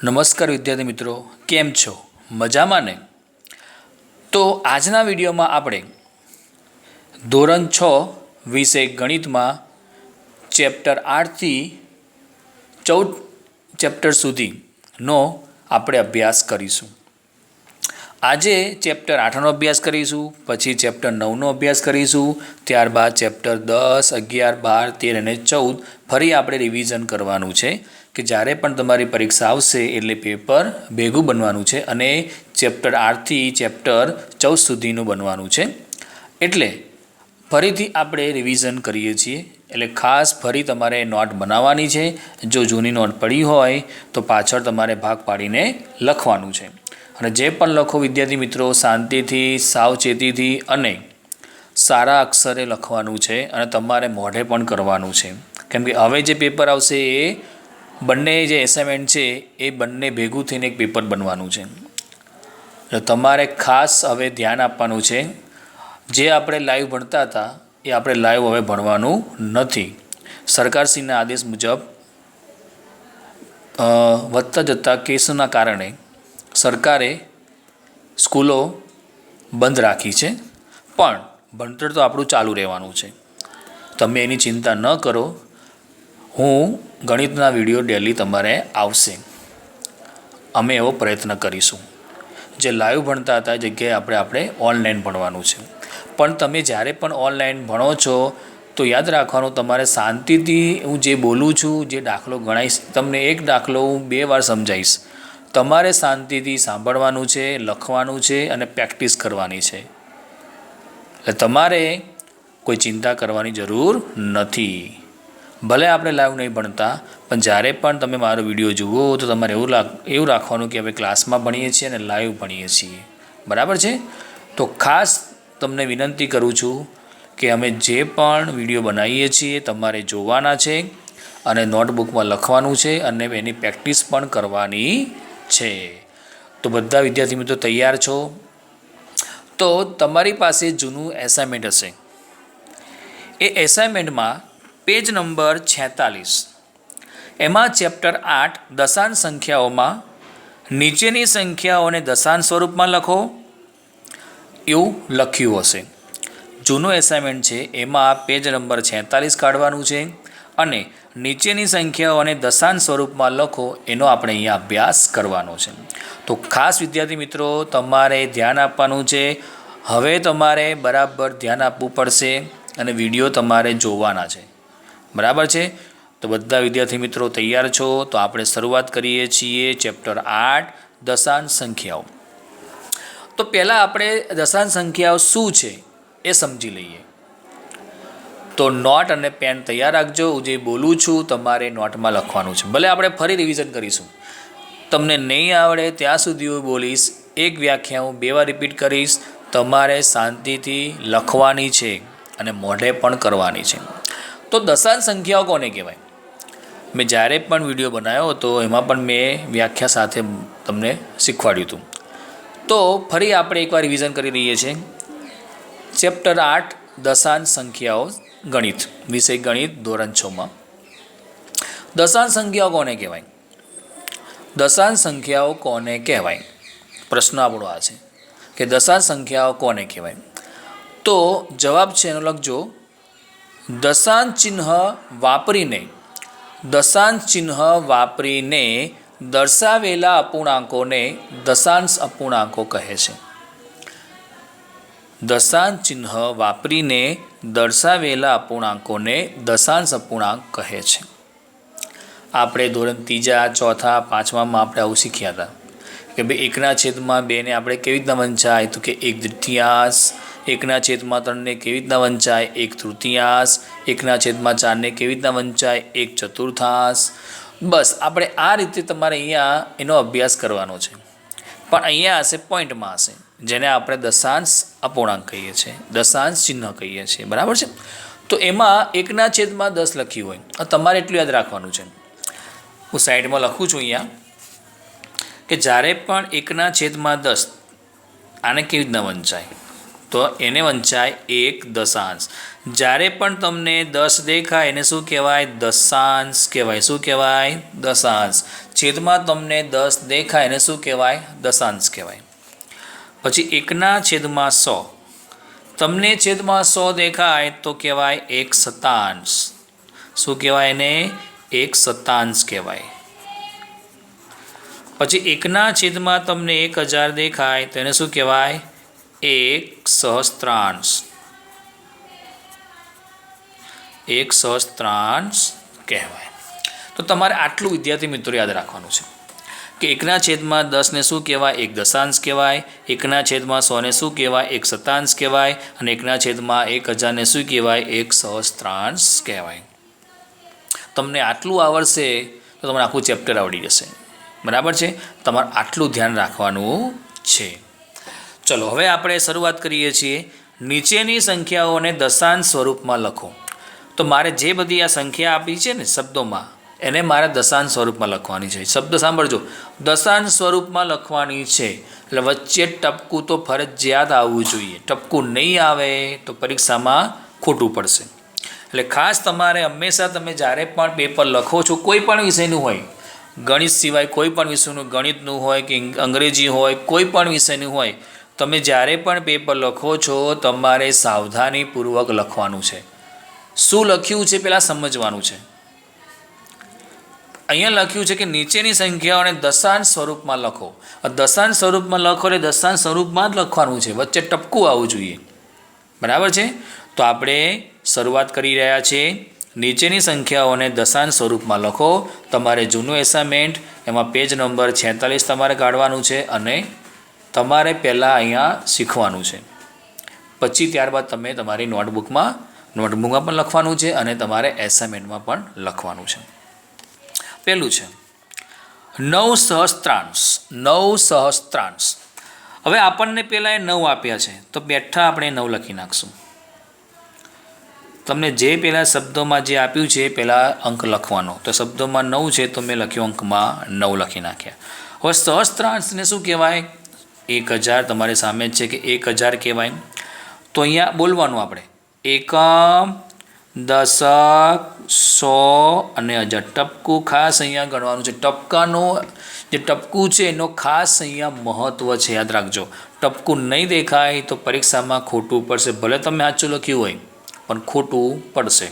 નમસ્કાર વિદ્યાર્થી મિત્રો, કેમ છો? મજામાં ને? તો આજના વિડીયોમાં આપણે ધોરણ 6 વિષય ગણિતમાં ચેપ્ટર 8થી 14 ચેપ્ટર સુધીનો આપણે અભ્યાસ કરીશું. આજે ચેપ્ટર 8નો અભ્યાસ કરીશું, પછી ચેપ્ટર 9નો અભ્યાસ કરીશું, ત્યારબાદ ચેપ્ટર 10, 11, 12, 13 અને 14 ફરી આપણે રિવિઝન કરવાનું છે કે જ્યારે પણ તમારી પરીક્ષા આવશે એટલે પેપર ભેગું બનવાનું છે અને ચેપ્ટર 8થી ચેપ્ટર 14 સુધીનું બનવાનું છે. એટલે ફરીથી આપણે રિવિઝન કરીએ છીએ. એટલે ખાસ ફરી તમારે નોટ બનાવવાની છે. જો જૂની નોટ પડી હોય તો પાછળ તમારે ભાગ પાડીને લખવાનું છે. અને જે પણ લખો વિદ્યાર્થી મિત્રો શાંતિથી, સાવચેતીથી અને સારા અક્ષરે લખવાનું છે અને તમારે મોઢે પણ કરવાનું છે. કેમ કે હવે જે પેપર આવશે એ બંને જે એસાઇનમેન્ટ છે એ બંને ભેગું થઈને એક પેપર બનવાનું છે. એટલે તમારે ખાસ હવે ધ્યાન આપવાનું છે. જે આપણે લાઈવ ભણતા હતા એ આપણે લાઈવ હવે ભણવાનું નથી. સરકારશ્રીના આદેશ મુજબ વધતા જતા કેસના કારણે સરકારે સ્કૂલો બંધ રાખી છે, પણ ભણતર તો આપણું ચાલુ રહેવાનું છે. તમે એની ચિંતા ન કરો. હું ગણિતના વિડીયો ડેલી તમારે આવશે. અમે એવો પ્રયત્ન કરીશું. જે લાઈવ ભણતા હતા એ જગ્યાએ આપણે ઓનલાઈન ભણવાનું છે. પણ તમે જ્યારે પણ ઓનલાઈન ભણો છો તો યાદ રાખવાનું, તમારે શાંતિથી હું જે બોલું છું, જે દાખલો ગણાવીશ, તમને એક દાખલો હું 2 વાર સમજાવીશ. તમારે શાંતિથી સાંભળવાનું છે, લખવાનું છે અને પ્રેક્ટિસ કરવાની છે. એટલે તમારે કોઈ ચિંતા કરવાની જરૂર નથી. ભલે આપણે લાઈવ નહીં ભણતા, પણ જ્યારે પણ તમે મારો વિડીયો જુઓ તો તમારે એવું રાખવાનું કે અમે ક્લાસમાં ભણીએ છીએ અને લાઈવ ભણીએ છીએ. બરાબર છે? તો ખાસ તમને વિનંતી કરું છું કે અમે જે પણ વિડીયો બનાવીએ છીએ તમારે જોવાના છે અને નોટબુકમાં લખવાનું છે અને એની પ્રેક્ટિસ પણ કરવાની છે. તો બધા વિદ્યાર્થી મિત્રો તૈયાર છો? તો તમારી પાસે જૂનું એસાઇનમેન્ટ હશે. એ એસાઇનમેન્ટમાં પેજ નંબર 46 એમાં ચેપ્ટર 8 દશાંશ સંખ્યાઓમાં નીચેની સંખ્યાઓને દશાંશ સ્વરૂપમાં લખો એવું લખ્યું હશે. જૂનું એસાઇનમેન્ટ છે એમાં પેજ નંબર 46 કાઢવાનું છે અને નીચેની સંખ્યાઓને દશાંશ સ્વરૂપમાં લખો એનો આપણે અહીંયા અભ્યાસ કરવાનો છે. તો ખાસ વિદ્યાર્થી મિત્રો તમારે ધ્યાન આપવાનું છે. હવે તમારે બરાબર ધ્યાન આપવું પડશે અને વિડીયો તમારે જોવાના છે. બરાબર છે? તો બધા વિદ્યાર્થી મિત્રો તૈયાર છો? તો આપણે શરૂઆત કરીએ છીએ ચેપ્ટર 8 દશાંશ સંખ્યાઓ. તો પહેલાં આપણે દશાંશ સંખ્યાઓ શું છે એ સમજી લઈએ. તો નોટ અને પેન તૈયાર રાખજો. હું જે બોલું છું તમારે નોટમાં લખવાનું છે. ભલે આપણે ફરી રિવિઝન કરીશું. તમને નહીં આવડે ત્યાં સુધી હું બોલીશ. એક વ્યાખ્યા હું 2 વાર રિપીટ કરીશ. તમારે શાંતિથી લખવાની છે અને મોઢે પણ કરવાની છે. તો દશાંશ સંખ્યાઓ કોને કહેવાય? મેં જ્યારે પણ વિડીયો બનાવ્યો હતો એમાં પણ મેં વ્યાખ્યા સાથે તમને શીખવાડ્યું હતું. તો ફરી આપણે એકવાર રિવિઝન કરી લઈએ છીએ. ચેપ્ટર 8 દશાંશ સંખ્યાઓ ગણિત, વિષય ગણિત ધોરણ 6માં દશાંશ સંખ્યાઓ કોને કહેવાય? દશાંશ સંખ્યાઓ કોને કહેવાય? પ્રશ્ન આપણો આ છે કે દશાંશ સંખ્યાઓ કોને કહેવાય? તો જવાબ છે એનો લખજો. દશાંશ ચિહ્ન વાપરીને દર્શાવેલા અપૂર્ણાંકોને દશાંશ અપૂર્ણાંકો કહે છે. દશાંશ ચિહ્ન વાપરીને દર્શાવેલા અપૂર્ણાંકોને દશાંશ અપૂર્ણાંક કહે છે. આપણે ધોરણ 3, 4, 5માં આપણે આવું શીખ્યા હતા કે ભાઈ 1/2 ને આપણે કેવી રીતના વંચાય? તો કે 1/3. 1/3 ને કેવી રીતના વંચાય? 1/3. 1/4 ને કેવી રીતના વંચાય? 1/4. બસ આપણે આ રીતે તમારે અહીંયા એનો અભ્યાસ કરવાનો છે. પણ અહીંયા હશે પોઈન્ટમાં હશે, જેને આપણે દશાંશ અપૂર્ણાંક કહીએ છીએ, દશાંશ ચિહ્ન કહીએ છીએ. બરાબર છે? તો એમાં 1/10 લખ્યું હોય, તમારે એટલું યાદ રાખવાનું છે. હું સાઈડમાં લખું છું અહીંયા કે જ્યારે પણ 1/10 આને કેવી રીતના વંચાય? તો એને વંચાય 1 દશાંશ. જ્યારે પણ તમને 10 દેખાય એને શું કહેવાય? દશાંશ કહેવાય. શું કહેવાય? દશાંશ. છેદમાં તમને 10 દેખાય એને શું કહેવાય? દશાંશ કહેવાય. પછી 1/100 તમને છેદમાં 100 દેખાય તો કહેવાય 1 શતાંશ. શું કહેવાય એને? 1 શતાંશ કહેવાય. પછી 1/1000 તમને 1000 દેખાય તો એને શું કહેવાય? 1 સહસ્ત્રાંશ. 1 સહસ્ત્રાંશ કહેવાય. તો તમારે આટલું વિદ્યાર્થી મિત્રો યાદ રાખવાનું છે કે 1/10 ને શું કહેવાય? 1 દશાંશ કહેવાય. 1/100 ને શું કહેવાય? 1 શતાંશ કહેવાય. અને 1/1000 ને શું કહેવાય? 1 સહસ્ત્રાંશ કહેવાય. તમને આટલું આવડશે તો તમને આખું ચેપ્ટર આવડી જશે. બરાબર છે? તમારે આટલું ધ્યાન રાખવાનું છે. ચલો હવે આપણે શરૂઆત કરીએ છીએ. નીચેની સંખ્યાઓને દશાંશ સ્વરૂપમાં લખો. તો મારે જે બધી આ સંખ્યા આપી છે ને શબ્દોમાં એને મારે દશાંશ સ્વરૂપમાં લખવાની છે. શબ્દ સાંભળજો, દશાંશ સ્વરૂપમાં લખવાની છે. એટલે વચ્ચે ટપકું તો ફરજિયાત આવવું જોઈએ. ટપકું નહીં આવે તો પરીક્ષામાં ખોટું પડશે. એટલે ખાસ તમારે હંમેશા તમે જ્યારે પણ પેપર લખો છો કોઈ પણ વિષયનું હોય, ગણિત સિવાય કોઈ પણ વિષયનું, ગણિતનું હોય કે અંગ્રેજી હોય, કોઈ પણ વિષયનું હોય, તમે જ્યારે પણ પેપર લખો છો તમારે સાવધાનીપૂર્વક લખવાનું છે. શું લખ્યું છે પહેલાં સમજવાનું છે. અહીંયા લખ્યું છે કે નીચેની સંખ્યાઓને દશાંશ સ્વરૂપમાં લખો. દશાંશ સ્વરૂપમાં લખો એટલે દશાંશ સ્વરૂપમાં જ લખવાનું છે, વચ્ચે ટપકું આવવું જોઈએ. બરાબર છે? તો આપણે શરૂઆત કરી રહ્યા છીએ. નીચેની સંખ્યાઓને દશાંશ સ્વરૂપમાં લખો. તમારે જૂનું એસાઇનમેન્ટ એમાં પેજ નંબર 46 તમારે કાઢવાનું છે અને તમારે પહેલાં અહીંયા શીખવાનું છે. પછી ત્યારબાદ તમે તમારી નોટબુકમાં પણ લખવાનું છે અને તમારે એસાઇનમેન્ટમાં પણ લખવાનું છે. પહેલું છે 9 સહસ્ત્રાંશ. 9 સહસ્ત્રાંશ. હવે આપણને પહેલાં એ 9 આપ્યા છે તો બેઠા આપણે 9 લખી નાખશું. તમને જે પહેલાં શબ્દોમાં જે આપ્યું છે પહેલાં અંક લખવાનો. તો શબ્દોમાં 9 છે તો મેં લખ્યું અંકમાં 9 લખી નાખ્યા. હવે સહસ્ત્રાંશને શું કહેવાય? 1000 તમારી સામે જ છે કે 1000 કહેવાય. તો અહીંયા બોલવાનું આપણે એકમ, દશક, 100 અને 1000. ટપકું ખાસ અહીંયા ગણવાનું છે. ટપકાનું જે ટપકું છે એનો ખાસ અહીંયા મહત્ત્વ છે, યાદ રાખજો. ટપકું નહીં દેખાય તો પરીક્ષામાં ખોટું પડશે. ભલે તમે સાચું લખ્યું હોય પણ ખોટું પડશે.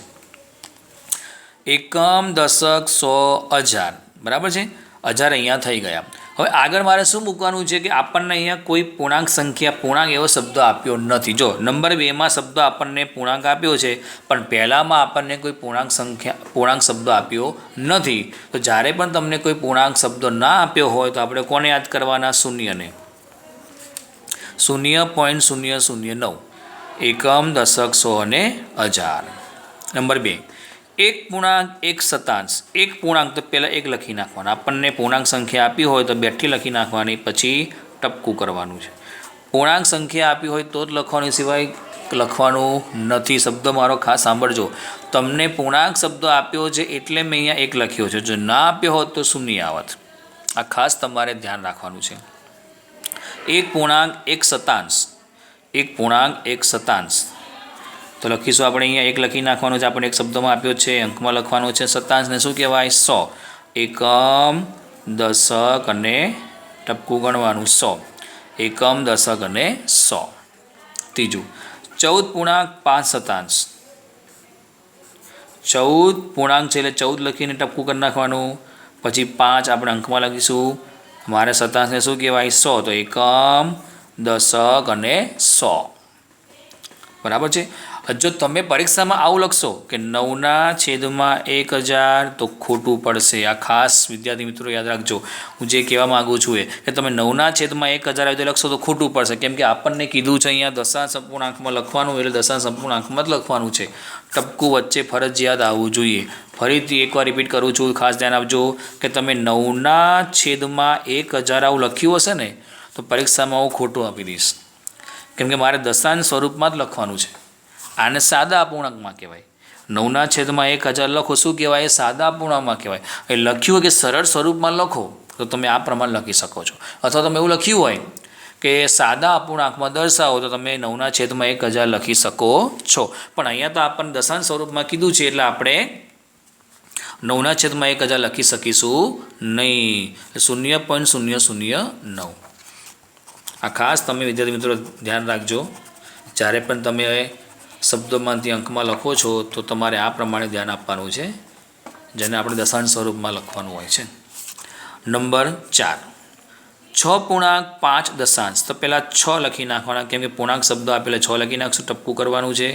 એકમ, દશક, 100, 1000. બરાબર છે? 1000 અહીંયા થઈ ગયા. હવે આગળ મારે શું મૂકવાનું છે કે આપણને અહીંયા કોઈ પૂર્ણાંક સંખ્યા, પૂર્ણાંક એવો શબ્દ આપ્યો નથી. જો નંબર 2માં શબ્દ આપણને પૂર્ણાંક આપ્યો છે પણ પહેલામાં આપણને કોઈ પૂર્ણાંક શબ્દ આપ્યો નથી. તો જ્યારે પણ તમને કોઈ પૂર્ણાંક શબ્દ ના આપ્યો હોય તો આપણે કોને યાદ કરવાના? શૂન્યને. 0.009 એકમ, દશક, 100 અને 1000. નંબર 2 1 પૂર્ણાંક 1 શતાંશ. 1 પૂર્ણાંક તો પહેલાં 1 લખી નાખવાના. આપણને પૂર્ણાંક સંખ્યા આપી હોય તો બેઠી લખી નાખવાની, પછી ટપકું કરવાનું છે. પૂર્ણાંક સંખ્યા આપી હોય તો જ લખવાની, સિવાય લખવાનું નથી. શબ્દ મારો ખાસ સાંભળજો. તમને પૂર્ણાંક શબ્દ આપ્યો છે એટલે મેં અહીંયા 1 લખ્યો છે. જો ના આપ્યો હોત તો શૂન્ય આવત. આ ખાસ તમારે ધ્યાન રાખવાનું છે. 1 પૂર્ણાંક 1 શતાંશ. 1 પૂર્ણાંક 1 શતાંશ તો લખીશું આપણે અહીંયા 1 લખી નાખવાનું છે. આપણે એક શબ્દમાં આપ્યો છે, અંકમાં લખવાનું છે. શતાંશને શું કહેવાય? 100. એકમ, દશક અને ટપકું ગણવાનું 100. એકમ, દશક અને 100. ત્રીજું 14 પૂર્ણાંક 5 શતાંશ. 14 પૂર્ણાંક છે એટલે 14 લખીને ટપકું કરી નાખવાનું. પછી 5 આપણે અંકમાં લખીશું. મારે શતાંશને શું કહેવાય? 100. તો એકમ, દશક અને 100. બરાબર છે? જો તમે પરીક્ષામાં આવું લખશો કે 9/1000 તો ખોટું પડશે. આ ખાસ વિદ્યાર્થી મિત્રો યાદ રાખજો. હું જે કહેવા માગું છું એ કે તમે 9/1000 આવી લખશો તો ખોટું પડશે. કેમ કે આપણને કીધું છે અહીંયા દશાંશ અપૂર્ણાંકમાં લખવાનું, એટલે દશાંશ અપૂર્ણાંકમાં જ લખવાનું છે. ટપકું વચ્ચે ફરજિયાત આવવું જોઈએ. ફરીથી એકવાર રિપીટ કરું છું, ખાસ ધ્યાન આપજો કે તમે 9/1000 આવું લખ્યું હશે ને તો પરીક્ષામાં હું ખોટું આપી દઈશ. કેમ કે મારે દશાંશ સ્વરૂપમાં જ લખવાનું છે. આને સાદા અપૂર્ણાંકમાં કહેવાય. 9/1000 લખો, શું કહેવાય? સાદા અપૂર્ણાંકમાં કહેવાય. એ લખ્યું હોય કે સરળ સ્વરૂપમાં લખો તો તમે આ પ્રમાણે લખી શકો છો. અથવા તમે એવું લખ્યું હોય કે સાદા અપૂર્ણાંકમાં દર્શાવો તો તમે 9/1000 લખી શકો છો, પણ અહીંયા તો આપણને દશાંશ સ્વરૂપમાં કીધું છે એટલે આપણે 9/1000 લખી શકીશું નહીં. 0.009. આ ખાસ તમે વિદ્યાર્થી મિત્રો ધ્યાન રાખજો. જ્યારે પણ તમે શબ્દોમાંથી અંકમાં લખો છો તો તમારે આ પ્રમાણે ધ્યાન આપવાનું છે, જેને આપણે દશાંશ સ્વરૂપમાં લખવાનું હોય છે. નંબર 4, 6.5 તો પહેલાં 6 લખી નાખવાના, કેમ કે પૂર્ણાંક શબ્દો આપેલા 6 લખી નાખશું, ટપકું કરવાનું છે.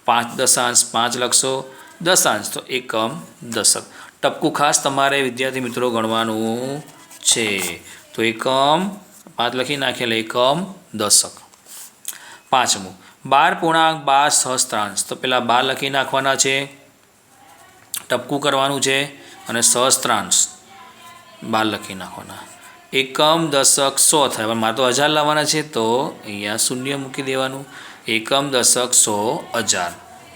5 લખશો, દશાંશ તો એકમ દશક. ટપકું ખાસ તમારે વિદ્યાર્થી મિત્રો ગણવાનું છે. તો એકમ 5 લખી નાખેલા એકમ દશક. 5મું 12.12 સહસ્ત્રાંશ તો પહેલાં 12 લખી નાખવાના છે, ટપકું કરવાનું છે, અને સહસ્ત્રાંશ 12 લખી નાખવાના. એકમ દશક 100 થાય, પણ મારે તો 1000 લાવવાના છે તો અહીંયા 0 મૂકી દેવાનું. એકમ દશક 100,000.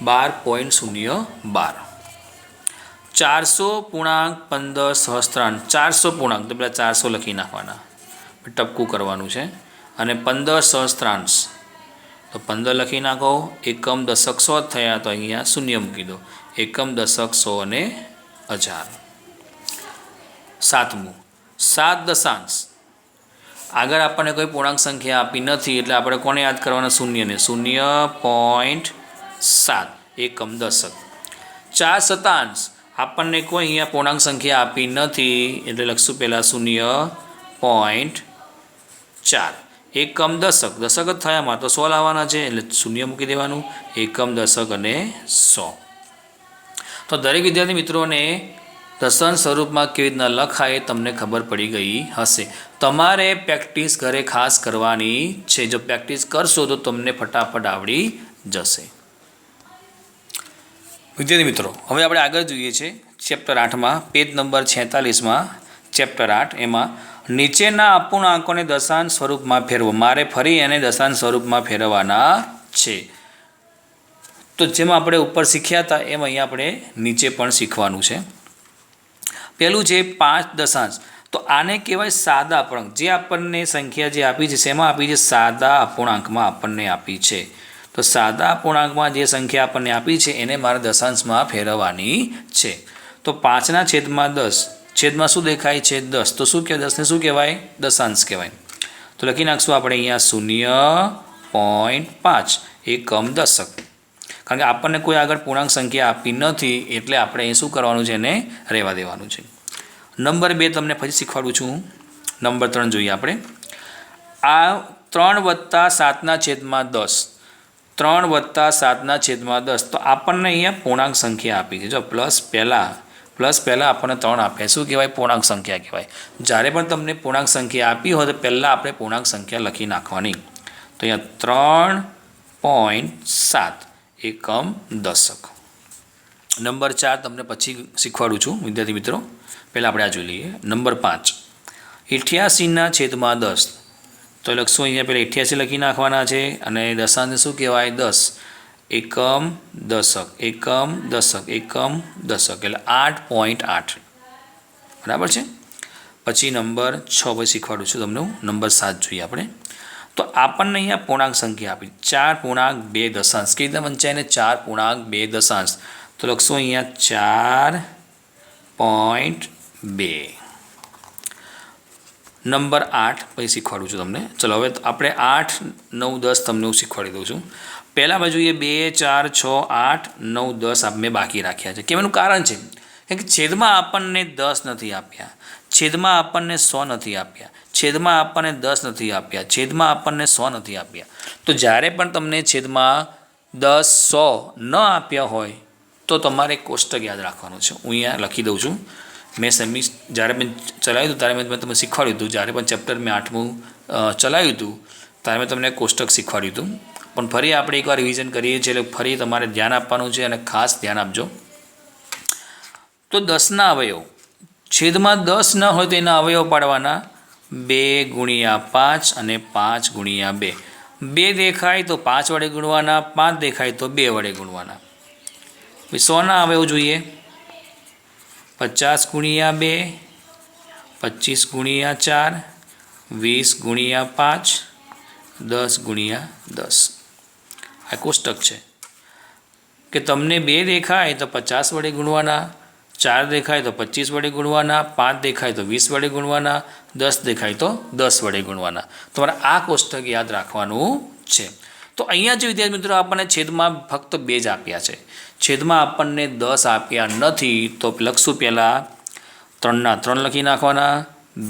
12.012. 400.15 સહસ્ત્રાંશ 400 પૂર્ણાંક તો પહેલાં 400 લખી નાખવાના, ટપકું કરવાનું છે, અને 15 સહસ્ત્રાંશ તો 15 લખી નાખો. એકમ દશક 100 થયા તો અહીંયા 0 મૂકી દો. એકમ દશક 100 અને 1000. 7મું 7 દશાંશ. આગળ આપણને કોઈ પૂર્ણાંક સંખ્યા આપી નથી એટલે આપણે કોને યાદ કરવાના? 0ને. 0.7 એકમ દશક. 4 શતાંશ. આપણને કોઈ અહીંયા પૂર્ણાંક સંખ્યા આપી નથી એટલે લખશું પહેલાં 0.4 એકમ દશક. દશક જ થયામાં તો 100 લાવવાના છે એટલે 0 મૂકી દેવાનું. એકમ દશક અને 100. તો દરેક વિદ્યાર્થી મિત્રોને દશાંશ સ્વરૂપમાં કેવી રીતના લખાય તમને ખબર પડી ગઈ હશે. તમારે પ્રેક્ટિસ ઘરે ખાસ કરવાની છે. જો પ્રેક્ટિસ કરશો તો તમને ફટાફટ આવડી જશે. વિદ્યાર્થી મિત્રો હવે આપણે આગળ જોઈએ છે ચેપ્ટર 8માં, પેજ નંબર 46માં, ચેપ્ટર 8. એમાં નીચેના અપૂર્ણાંકોને દશાંશ સ્વરૂપમાં ફેરવો. મારે ફરી એને દશાંશ સ્વરૂપમાં ફેરવવાના છે. તો જેમ આપણે ઉપર શીખ્યા હતા એમ અહીંયા આપણે નીચે પણ શીખવાનું છે. પહેલું છે 5 દશાંશ. તો આને કહેવાય સાદા અપૂર્ણાંક. જે આપણને સંખ્યા જે આપી છે શેમાં આપી છે? સાદા અપૂર્ણાંકમાં આપણને આપી છે. તો સાદા અપૂર્ણાંકમાં જે સંખ્યા આપણને આપી છે એને મારે દશાંશમાં ફેરવવાની છે. તો 5/10 છેદમાં શું દેખાય છે? 10. તો શું કહેવાય? 10ને શું કહેવાય? દશાંશ કહેવાય. તો લખી નાખશું આપણે અહીંયા 0.5 એકમ દશક. કારણ કે આપણને કોઈ આગળ પૂર્ણાંક સંખ્યા આપી નથી એટલે આપણે અહીં શું કરવાનું છે? એને રહેવા દેવાનું છે. નંબર 2 તમને ફરી શીખવાડું છું. નંબર 3 જોઈએ આપણે. આ 3+7/10. 3+7/10. તો આપણને અહીંયા પૂર્ણાંક સંખ્યા આપી છે. જો પ્લસ પહેલાં આપણને 3 આપ્યા. શું કહેવાય? પૂર્ણાંક સંખ્યા કહેવાય. જ્યારે પણ તમને પૂર્ણાંક સંખ્યા આપી હોય તો પહેલાં આપણે પૂર્ણાંક સંખ્યા લખી નાખવાની. તો અહીંયા 3.7 એકમ દશક. નંબર 4 તમને પછી શીખવાડું છું વિદ્યાર્થી મિત્રો. પહેલાં આપણે આ જોઈ લઈએ. નંબર 5 88/10. તો લખશું અહીંયા પહેલાં 88 લખી નાખવાના છે અને દશાંશને શું કહેવાય? 10 એકમ દશક. એકમ દશક. એકમ દશક એટલે 8.8. બરાબર છે. પછી નંબર 6 પછી શીખવાડું છું તમને. નંબર 7 જોઈએ આપણે. તો આપણને અહીંયા પૂર્ણાંક સંખ્યા આપી 4.2 દશાંશ. કેવી રીતે વંચાય ને? 4.2 દશાંશ. તો લખશું અહીંયા 4.2. નંબર 8 પછી શીખવાડું છું તમને. ચલો હવે આપણે 8, 9, 10 તમને હું શીખવાડી દઉં છું. પહેલાં બાજુ જોઈએ 2, 4, 6, 8, 9, 10 મેં બાકી રાખ્યા છે. કેમ? એનું કારણ છે કે છેદમાં આપણને 10 નથી આપ્યા, છેદમાં આપણને 100 નથી આપ્યા, છેદમાં આપણને 10 નથી આપ્યા, છેદમાં આપણને 100 નથી આપ્યા. તો જ્યારે પણ તમને છેદમાં 10, 100 ન આપ્યા હોય તો તમારે કોષ્ટક યાદ રાખવાનું છે. હું અહીંયા લખી દઉં છું. મેં જ્યારે મેં ચલાવ્યું હતું ત્યારે મેં તમને શીખવાડ્યું હતું. જ્યારે પણ ચેપ્ટર મેં 8મું ચલાવ્યું હતું ત્યારે મેં તમને કોષ્ટક શીખવાડ્યું હતું. પણ ફરી આપણે એકવાર રિવિઝન કરીએ છીએ એટલે ફરી તમારે ધ્યાન આપવાનું છે અને ખાસ ધ્યાન આપજો. તો 10ના અવયવ, છેદમાં 10 ન હોય તો એના અવયવ પાડવાના 2 × 5 અને 5 × 2. 2 દેખાય તો 5 વડે ગુણવાના, 5 દેખાય તો 2 વડે ગુણવાના. 100ના અવયવ જોઈએ. 50 × 2, 25 × 4, 20 × 5, 10 ગુણ્યા 10 આ કોષ્ટક છે કે તમને 2 દેખાય તો 50 વડે ગુણવાના, 4 દેખાય તો 25 વડે ગુણવાના, 5 દેખાય તો 20 વડે ગુણવાના, 10 દેખાય તો 10 વડે ગુણવાના. તમારે આ કોષ્ટક યાદ રાખવાનું છે. તો અહીંયા જે વિદ્યાર્થી મિત્રો આપણને છેદમાં ફક્ત 2 જ આપ્યા છે. છેદમાં આપણને 10 આપ્યા નથી, તો લખશું પહેલાં 3ના 3 લખી નાખવાના,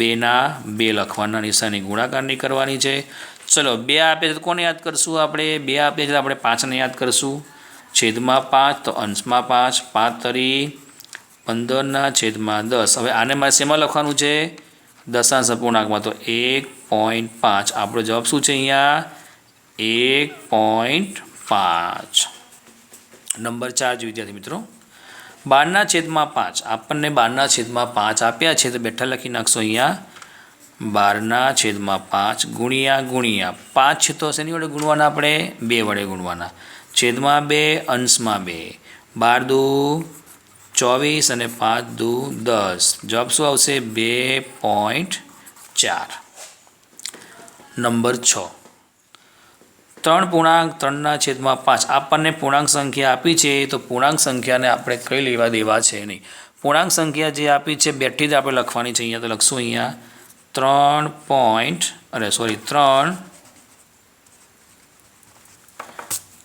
2ના 2 લખવાના, નિશાની ગુણાકારની કરવાની છે. ચલો 2 આપે છે તો કોને યાદ કરશું આપણે? 2 આપે છે તો આપણે 5ને યાદ કરશું. છેદમાં 5 તો અંશમાં 5, 5 તરી 15ના છેદમાં 10. હવે આને મારે શેમાં લખવાનું છે? દશાંશ અપૂર્ણાંકમાં. તો 1.5. આપણો જવાબ શું છે અહીંયા? 1.5. નંબર 4 વિદ્યાર્થી મિત્રો 12ના છેદમાં 5. આપણને 12ના છેદમાં 5 આપ્યા છે તો બેઠા લખી નાખશો અહીંયા 12ના છેદમાં 5 ગુણ્યા ગુણ્યા 5 છે તો શેની વડે ગુણવાના આપણે? 2 વડે ગુણવાના. છેદમાં 2 અંશમાં 2. 12 દુ 24 અને 5 દુ 10. જવાબ શું આવશે? 2.4. નંબર 6 3.3ના છેદમાં 5. આપણને પૂર્ણાંક સંખ્યા આપી છે તો પૂર્ણાંક સંખ્યાને આપણે કઈ લેવા દેવા છે નહીં. પૂર્ણાંક સંખ્યા જે આપી છે બેઠી જ આપણે લખવાની છે. અહીંયા તો લખશું અહીંયા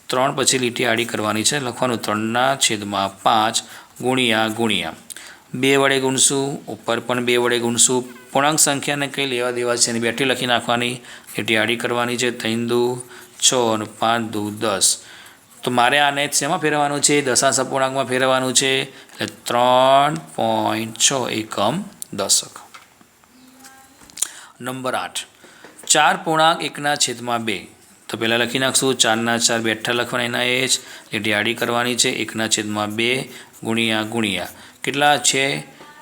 3 પછી લીટી આડી કરવાની છે. લખવાનું 3ના છેદમાં 5 ગુણ્યા ગુણ્યા 2 વડે ગુણશું, ઉપર પણ 2 વડે ગુણશું. પૂર્ણાંક સંખ્યાને કંઈ લેવા દેવા છે એની બેઠી લખી નાખવાની, લીટી આડી કરવાની છે. 3 દુ 6 અને 5 દુ 10. તો મારે આને શેમાં ફેરવવાનું છે? દશાંશ અપૂર્ણાંકમાં ફેરવવાનું છે. એટલે 3.6 એકમ દશક. નંબર 8 4.1ના છેદમાં 2. તો પહેલાં લખી નાખશું 4ના 4 બેઠા લખવાના, એના એ જ લીટી આડી કરવાની છે. 1ના છેદમાં 2 ગુણ્યા ગુણ્યા કેટલા છે?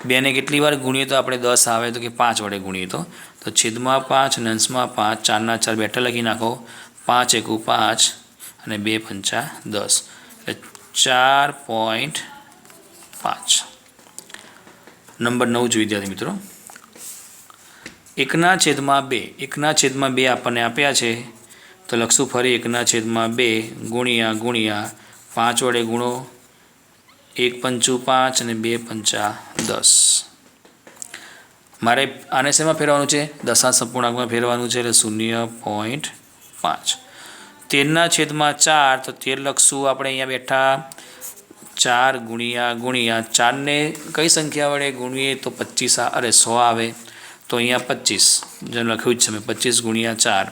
2ને કેટલી વાર ગુણીએ તો આપણે 10 આવે? તો કે 5 વડે ગુણીએ તો છેદમાં 5 અને અંશમાં 5. 4ના 4 બેઠા લખી નાખો. 5 એકુ 5 અને 2 પંચા 10. એટલે 4.5. નંબર 9 વિદ્યાર્થી મિત્રો 1ના છેદમાં 2. 1ના છેદમાં 2 આપણને આપ્યા છે તો લખશું ફરી 1ના છેદમાં 2 ગુણ્યા ગુણ્યા 5 વડે ગુણો. 1 પંચું 5 અને 2 પંચા 10. મારે આને શેમાં ફેરવાનું છે? દશાંશ અપૂર્ણાંકમાં ફેરવાનું છે. એટલે 0.5. 13ના છેદમાં 4. તો 13 લખશું આપણે અહીંયા બેઠા 4 ગુણ્યા ગુણ્યા 4ને કઈ સંખ્યા વડે ગુણીએ તો 100 આવે. તો અહીંયા 25 જેમ લખ્યું જ છે મેં 25 ગુણ્યા 4.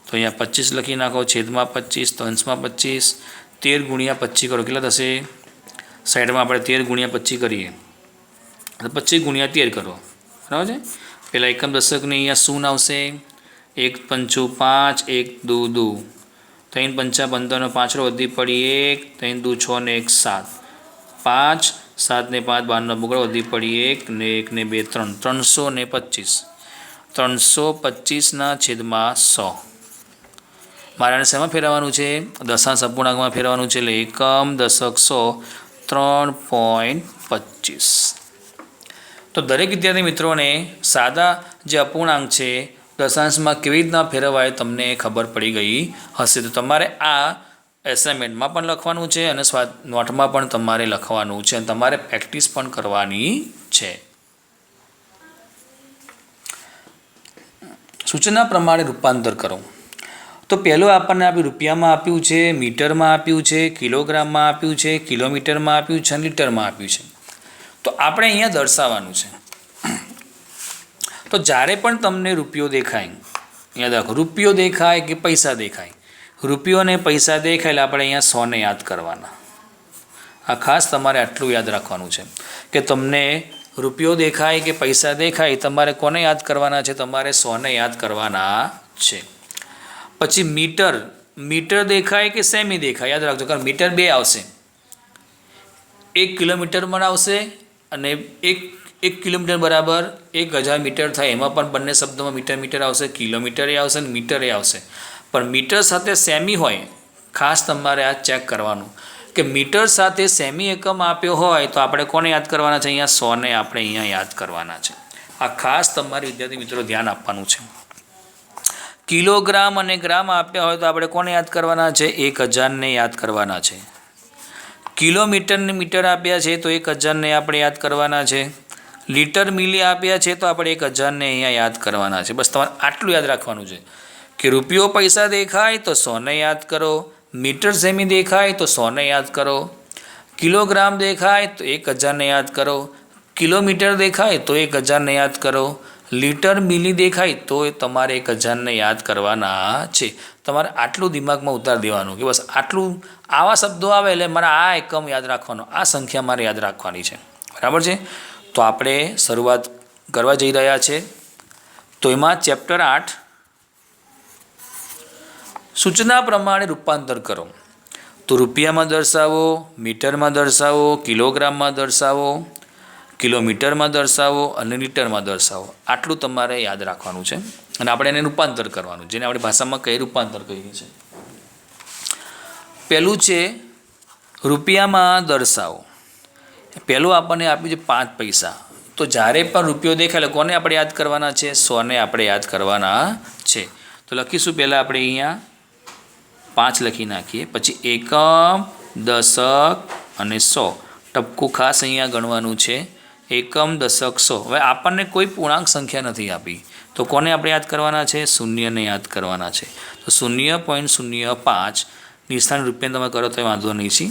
તો અહીંયા 25 લખી નાખો. છેદમાં 25 તો અંશમાં 25. 13 ગુણ્યા 25 કરો કેટલા થશે? સાઈડમાં આપણે 13 ગુણ્યા 25 કરીએ તો 25 ગુણ્યા 13 કરો. બરાબર છે. પહેલાં એકમ દશકની અહીંયા શૂન્ય આવશે. 1 પંચું 5, 1 દુ 2, 3 પંચા 15 5 વધી પડી 1, 3 દુ 6 ને 1 7, 5 7 ને 5 12 બગડો વધી પડી 1 ને 1 ને 2 3, 325. 325ના છેદમાં 100. મારે શેમાં ફેરવવાનું છે? દશાંશ અપૂર્ણાંકમાં ફેરવવાનું છે. એટલે એકમ દશક 100 3.25. તો દરેક વિદ્યાર્થી મિત્રોને સાદા જે અપૂર્ણાંક છે દશાંશમાં કેવી રીતના ફેરવાય તમને ખબર પડી ગઈ હશે. તો તમારે આ એસાઇનમેન્ટમાં પણ લખવાનું છે અને નોટમાં પણ તમારે લખવાનું છે અને તમારે પ્રેક્ટિસ પણ કરવાની છે. સૂચના પ્રમાણે રૂપાંતર કરો. તો પહેલું આપણને આપ્યું રૂપિયામાં આપ્યું છે, મીટરમાં આપ્યું છે, કિલોગ્રામમાં આપ્યું છે, કિલોમીટરમાં આપ્યું છે અને લીટરમાં આપ્યું છે. તો આપણે અહીંયા દર્શાવવાનું છે. તો જ્યારે પણ તમને રૂપિયો દેખાય, યાદ રાખો રૂપિયો દેખાય કે પૈસા દેખાય, રૂપિયો અને પૈસા દેખાય એટલે આપણે અહીંયા 100ને યાદ કરવાના. આ ખાસ તમારે આટલું યાદ રાખવાનું છે કે તમને રૂપિયો દેખાય કે પૈસા દેખાય તમારે કોને યાદ કરવાના છે? તમારે 100ને યાદ કરવાના છે. પછી મીટર દેખાય કે સેમી દેખાય યાદ રાખજો, કારણ મીટર 2 આવશે. 1 કિલોમીટરમાં આવશે અને 1 કિલોમીટર બરાબર 1000 મીટર થાય. એમાં પણ બંને શબ્દોમાં મીટર આવશે, કિલોમીટરે આવશે અને મીટરે આવશે. પણ મીટર સાથે સેમી હોય, ખાસ તમારે આ ચેક કરવાનું કે મીટર સાથે સેમી એકમ આપ્યો હોય તો આપણે કોને યાદ કરવાના છે? અહીંયા 100ને આપણે અહીંયા યાદ કરવાના છે. આ ખાસ તમારે વિદ્યાર્થી મિત્રો ધ્યાન આપવાનું છે. કિલોગ્રામ અને ગ્રામ આપ્યા હોય તો આપણે કોને યાદ કરવાના છે? 1000ને યાદ કરવાના છે. કિલોમીટરને મીટર આપ્યા છે તો 1000ને આપણે યાદ કરવાના છે. લીટર મિલી આપ્યા છે તો આપણે 1000ને અહીંયા યાદ કરવાના છે. બસ તમારે આટલું યાદ રાખવાનું છે કે રૂપિયો પૈસા દેખાય તો 100ને યાદ કરો, મીટર સેમી દેખાય તો 100ને યાદ કરો, કિલોગ્રામ દેખાય તો 1000ને યાદ કરો, કિલોમીટર દેખાય તો 1000ને યાદ કરો, લીટર મિલી દેખાય તો તમારે 1000ને યાદ કરવાના છે. તમારે આટલું દિમાગમાં ઉતાર દેવાનું કે બસ આટલું આવા શબ્દો આવે એટલે મારે આ એકમ યાદ રાખવાનો, આ સંખ્યા મારે યાદ રાખવાની છે. બરાબર છે? તો આપણે શરૂઆત કરવા જઈ રહ્યા છે. તો એમાં ચેપ્ટર 8 સૂચના પ્રમાણે રૂપાંતર કરો. તો રૂપિયામાં દર્શાવો, મીટરમાં દર્શાવો, કિલોગ્રામમાં દર્શાવો, કિલોમીટરમાં દર્શાવો અને લીટરમાં દર્શાવો. આટલું તમારે યાદ રાખવાનું છે અને આપણે એને રૂપાંતર કરવાનું, જેને આપણી ભાષામાં કઈ રૂપાંતર કહીએ છીએ. પહેલું છે રૂપિયામાં દર્શાવો. પહેલું આપણને આપ્યું છે 5 પૈસા. તો જ્યારે પણ રૂપિયો દેખાય એટલે કોને આપણે યાદ કરવાના છે? 100ને આપણે યાદ કરવાના છે. તો લખીશું પહેલાં આપણે અહીંયા 5 લખી નાખીએ, પછી એકમ, દશક અને 100. ટપકું ખાસ અહીંયા ગણવાનું છે. એકમ, દશક, 100. હવે આપણને કોઈ પૂર્ણાંક સંખ્યા નથી આપી તો કોને આપણે યાદ કરવાના છે? શૂન્યને યાદ કરવાના છે. તો 0.05 નિશાની રૂપિયા તમે કરો તોય વાંધો નહીં છે,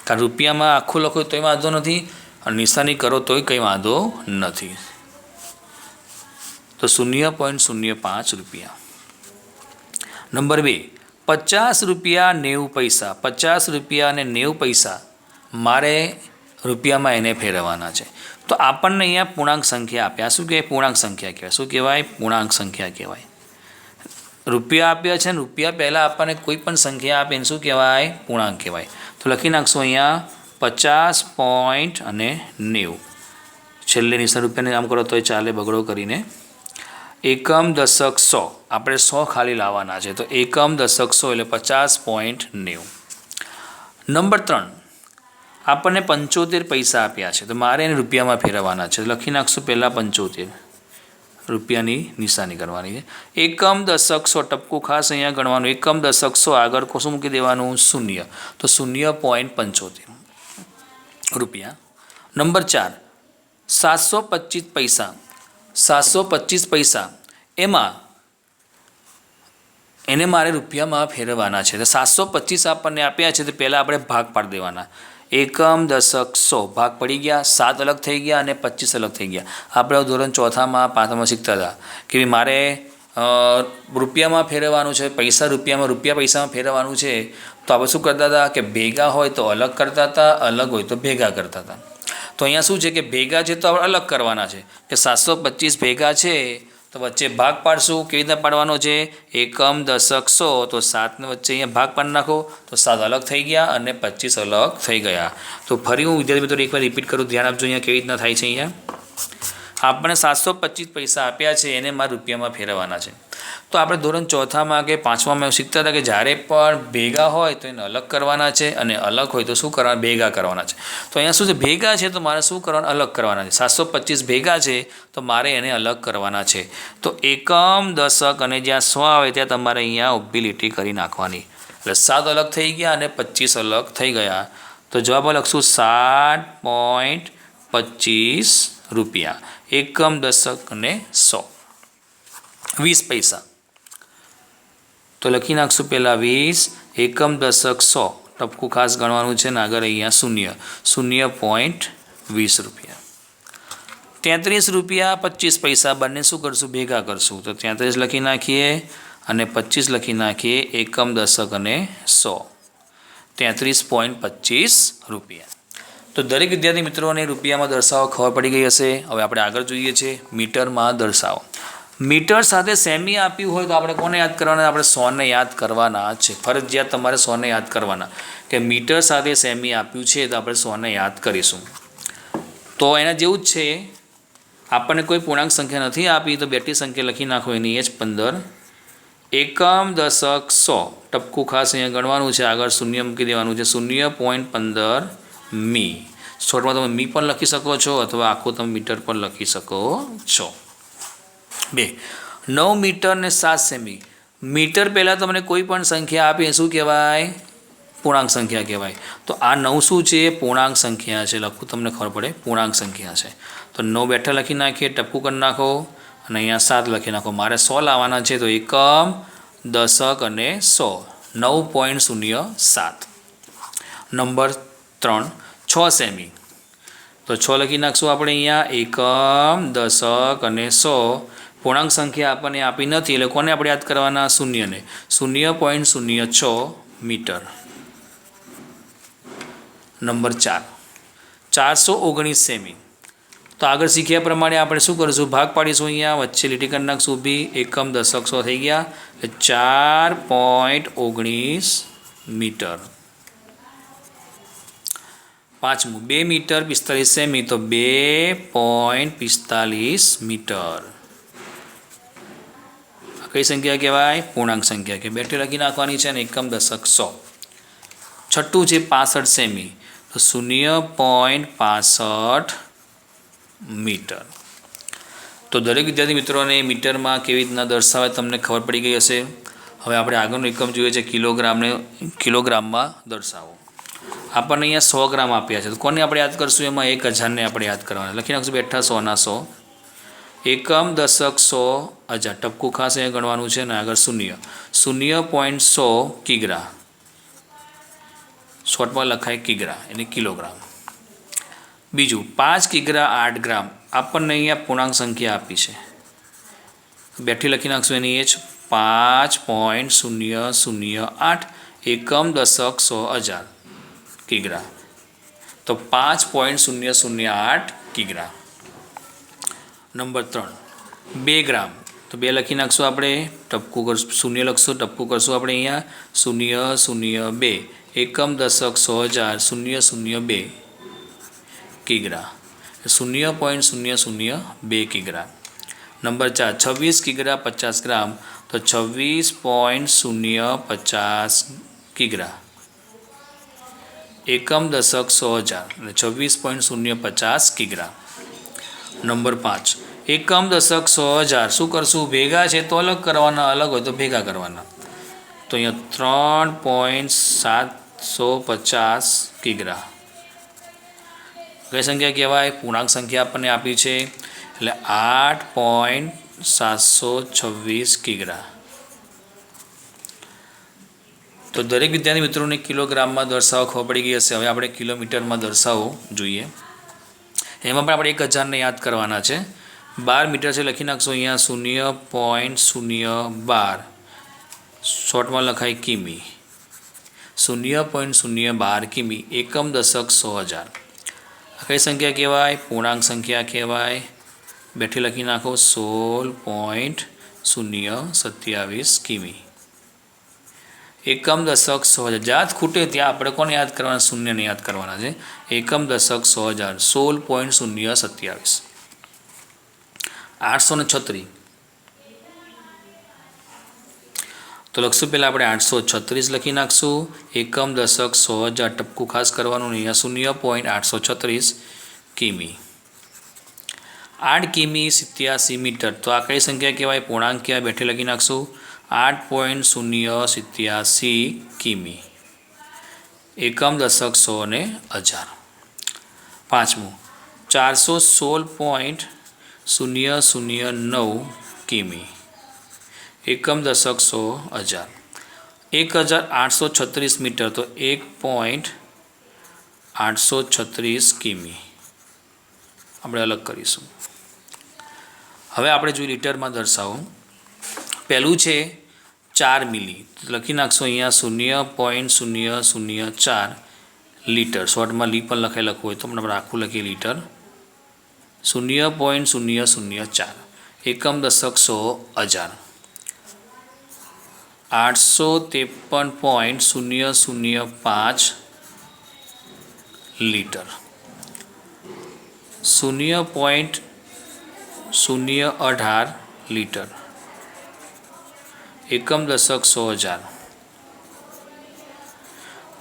કારણ રૂપિયામાં આખું લખો તોય વાંધો નથી અને નિશાની કરો તોય કંઈ વાંધો નથી. તો 0.05 રૂપિયા. નંબર 2, 50 રૂપિયા 90 પૈસા. 50 રૂપિયા અને 90 પૈસા મારે રૂપિયામાં એને ફેરવવાના છે. તો આપણને અહીંયા પૂર્ણાંક સંખ્યા આપ્યા. શું કહેવાય? પૂર્ણાંક સંખ્યા કહેવાય. શું કહેવાય? પૂર્ણાંક સંખ્યા કહેવાય. રૂપિયા આપ્યા છે ને રૂપિયા પહેલાં આપણને કોઈ પણ સંખ્યા આપે એને શું કહેવાય? પૂર્ણાંક કહેવાય. તો લખી નાખશું અહીંયા 50.90. છેલ્લે નિશાન રૂપિયાને કામ કરો તોય ચાલે, બગડો કરીને. એકમ, દશક, 100. આપણે 100 ખાલી લાવવાના છે. તો એકમ, દશક, 100 એટલે 50.90. નંબર 3, આપણને 75 પૈસા આપ્યા છે તો મારે એને રૂપિયામાં ફેરવવાના છે. લખી નાખશું પહેલાં 75, રૂપિયાની નિશાની કરવાની છે. એકમ, દશક, 100. ટપકું ખાસ અહીંયા ગણવાનું. એકમ, દશક, 100 આગળ શું મૂકી દેવાનું? 0. તો 0.75 રૂપિયા. નંબર 4, 725 પૈસા. 725 પૈસા એમાં એને મારે રૂપિયામાં ફેરવવાના છે. તો 725 આપણને આપ્યા છે તો પહેલાં આપણે ભાગ પાડી દેવાના. એકમ, દશક, 100 ભાગ પડી ગયા, 7 અલગ થઈ ગયા અને 25 અલગ થઈ ગયા. આપણે ધોરણ 4માં 5માં શીખતા હતા કે મારે રૂપિયામાં ફેરવવાનું છે, પૈસા રૂપિયામાં, રૂપિયા પૈસામાં ફેરવવાનું છે. તો આપણે શું કરતા હતા કે ભેગા હોય તો અલગ કરતા હતા, અલગ હોય તો ભેગા કરતા હતા. તો અહીંયા શું છે કે ભેગા છે તો આપણે અલગ કરવાના છે કે 725 ભેગા છે તો વચ્ચે ભાગ પાડશું. કેવી રીતે પાડવાનો છે? એકમ, દશક, 100. તો 7ને વચ્ચે અહીંયા ભાગ પાડી નાખો તો 7 અલગ થઈ ગયા અને 25 અલગ થઈ ગયા. તો ફરી હું વિદ્યાર્થી મિત્રો એકવાર રિપીટ કરું, ધ્યાન આપજો અહીંયા કેવી રીતના થાય છે. અહીંયા આપણે 725 પૈસા આપ્યા છે એને મારે રૂપિયામાં ફેરવવાના છે. તો આપણે ધોરણ 4માં કે 5માં શીખતા હતા કે જ્યારે પણ ભેગા હોય તો એને અલગ કરવાના છે અને અલગ હોય તો શું કરવાના? ભેગા કરવાના છે. તો અહીંયા શું છે? ભેગા છે તો મારે શું કરવાના? અલગ કરવાના છે. 725 ભેગા છે તો મારે એને અલગ કરવાના છે. તો એકમ, દશક અને જ્યાં 100 આવે ત્યાં તમારે અહીંયા ઊભી લીટી કરી નાખવાની. એટલે 7 અલગ થઈ ગયા અને 25 અલગ થઈ ગયા. તો જવાબ લખશું 7.25 રૂપિયા. એકમ, દશક અને 100. 20 પૈસા. તો લખી નાખશું પહેલાં 20, એકમ, દશક, 100. ટપકું ખાસ ગણવાનું છે ને આગળ અહીંયા 0.20 રૂપિયા. 33 રૂપિયા 25 પૈસા બંને શું કરશું? ભેગા કરશું. તો 33 લખી નાખીએ અને 25 લખી નાખીએ. એકમ, દશક અને 100. 33.25 રૂપિયા. તો દરેક વિદ્યાર્થી મિત્રોને રૂપિયામાં દર્શાવો ખબર પડી ગઈ હશે. હવે આપણે આગળ જોઈએ છે મીટરમાં દર્શાવો. મીટર સાથે સેમી આપ્યું હોય તો આપણે કોને યાદ કરવાના? આપણે 100ને યાદ કરવાના છે. ફરજિયાત તમારે 100ને યાદ કરવાના કે મીટર સાથે સેમી આપ્યું છે તો આપણે 100ને યાદ કરીશું. તો એના જેવું જ છે, આપણને કોઈ પૂર્ણાંક સંખ્યા નથી આપી તો બેટી સંખ્યા લખી નાખો એની જ 15. એકમ, દશક, 100. ટપકું ખાસ અહીંયા ગણવાનું છે, આગળ 0 મૂકી દેવાનું છે. 0.15 મી. શોર્ટમાં તમે મી પણ લખી શકો છો અથવા આખું તમે મીટર પણ લખી શકો છો. 2, 9 મીટર ને 7 સેમી. મીટર પહેલાં તમને કોઈ પણ સંખ્યા આપે શું કહેવાય? પૂર્ણાંક સંખ્યા કહેવાય. તો આ 9 શું છે? પૂર્ણાંક સંખ્યા છે. લખું તમને ખબર પડે, પૂર્ણાંક સંખ્યા છે. તો 9 બેઠા લખી નાખીએ, ટપકું કરી નાખો અને અહીંયા 7 લખી નાખો. મારે 100 લાવવાના છે, તો એકમ, દશક અને 100. 9.07. Number 3, 6 semi. તો 6 લખી નાખશું આપણે અહીંયા. એકમ, દશક અને 100. પૂર્ણાંક સંખ્યા આપણને આપી નથી, એટલે કોને આપણે યાદ કરવાના? શૂન્યને. 0.06 મીટર. Number 4, 419 semi. તો આગળ શીખ્યા પ્રમાણે આપણે શું કરીશું? ભાગ પાડીશું. અહીંયા વચ્ચે લીટી કરી નાખશું ઊભી. એકમ, દશક, 100 થઈ ગયા, એટલે 4.19 મીટર. પાંચમું, 2 મીટર 45 સેમી. તો 2.45 મીટર. કઈ સંખ્યા કહેવાય? પૂર્ણાંક સંખ્યા કે બેઠી લખી નાખવાની છે, અને એકમ, દશક, 100. છઠ્ઠું છે 65 સેમી. તો 0.65 મીટર. તો દરેક વિદ્યાર્થી મિત્રોને મીટરમાં કેવી રીતના દર્શાવે તમને ખબર પડી ગઈ હશે. હવે આપણે આગળનો એકમ જોઈએ છે કિલોગ્રામમાં દર્શાવો. આપણને અહીંયા 100 ગ્રામ આપ્યા છે, તો કોને આપણે યાદ કરશું? એમાં 1000ને આપણે યાદ કરવાના. લખી નાખશું બેઠા 100 ના 100. એકમ, દશક, 100, 1000. ટપકું ખાસ અહીંયા ગણવાનું છે, ને આગળ 0. 0.100 કિગ્રા. શોર્ટમાં લખાય કિગ્રા, એટલે કિલોગ્રામ. બીજું 5 કિગ્રા 8 ગ્રામ. આપણને અહીંયા પૂર્ણાંક સંખ્યા આપી છે, બેઠી લખી નાખશું એની જ 5.008. એકમ, દશક, 100, 1000 કિગ્રા. તો 5.008 કિગ્રા. નંબર 3, 2 ગ્રામ. તો 2 લખી નાખશું આપણે, ટપકું કરશું, 0 લખશું, ટપકું કરશું આપણે અહીંયા 0.02. એકમ, દશક, 100, 1000 0.02 કિગ્રા. 0.002 કિગ્રા. નંબર 4, 26 કિગ્રા 50 ગ્રામ. તો 26.050 કિગ્રા. એકમ, દશક, 100, 1000 એટલે 26.050 કિગ્રા. નંબર 5, એકમ, દશક, 100, 1000 શું કરશું? ભેગા છે તો અલગ કરવાના, અલગ હોય તો ભેગા કરવાના. તો અહીંયા 3.750 કિગ્રા. કઈ સંખ્યા કહેવાય? પૂર્ણાંક સંખ્યા આપણને આપી છે, એટલે 8.726 કિગ્રા. તો દરેક વિદ્યાર્થી મિત્રોને કિલોગ્રામમાં દર્શાવો ખબર પડી ગઈ હશે. હવે આપણે કિલોમીટરમાં દર્શાવો જોઈએ. એમાં પણ આપણે 1000ને યાદ કરવાના છે. 12 મીટર છે, લખી નાખશો અહીંયા 0.012. શોર્ટમાં લખાય કિમી. 0.012 કિમી. એકમ, દશક, 100, 1000. કઈ સંખ્યા કહેવાય? પૂર્ણાંક સંખ્યા કહેવાય. બેઠી લખી નાખો 16.027 કિમી. એકમ, દશક, 100, 1000. જ્યાં ખૂટે ત્યાં આપણે કોને યાદ કરવાના? શૂન્યને યાદ કરવાના છે. એકમ, દશક, 100, 1000 16.027. 836. તો લખશું પહેલાં આપણે 836 લખી નાખશું. એકમ, દશક, 100, 1000 ટપકું ખાસ કરવાનું, અહીંયા 0.836 કિમી. 8 કિમી 87 મીટર. તો આ કઈ સંખ્યા કહેવાય? પૂર્ણાંક કહેવાય. બેઠે લખી નાખશું 8.087 કિમી. એકમ, દશક, 100 અને 1000. પાંચમું, 416.009 કિમી. એકમ, દશક, 100, 1000. 1836 મીટર. તો 1.836 કિમી. આપણે અલગ કરીશું. હવે આપણે જોઈએ લીટરમાં દર્શાવો. પહેલું છે 4 મિલી. લખી નાખશો અહીંયા 0.004 લીટર. શોર્ટમાં લી પણ લખવું હોય તો આપણે આખું લખીએ લીટર. 0.004. એકમ, દશક, 100, 1000. 853.005 લીટર. 0.018 લીટર. એકમ, દશક, 100, 1000.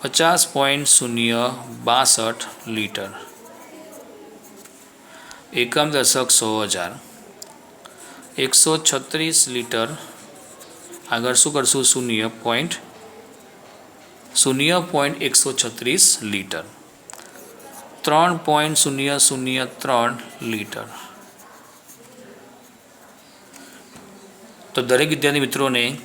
50.062 લીટર. એકમ, દશક, 100, 1000. 136 લીટર આગળ શું કરશું? 0.136 લીટર, 3.003 લીટર. તો દરેક વિદ્યાર્થી મિત્રોને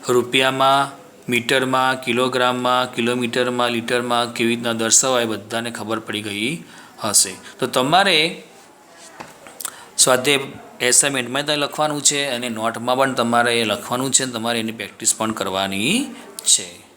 રૂપિયામાં, મીટરમાં, કિલોગ્રામમાં, કિલોમીટરમાં, લીટરમાં કેવી રીતના દર્શાવાય બધાને ખબર પડી ગઈ હશે. તો તમારે સ્વાધ્યાય એસાઇનમેન્ટમાં લખવાનું છે અને નોટમાં પણ તમારે લખવાનું છે, તમારે એની પ્રેક્ટિસ પણ કરવાની છે.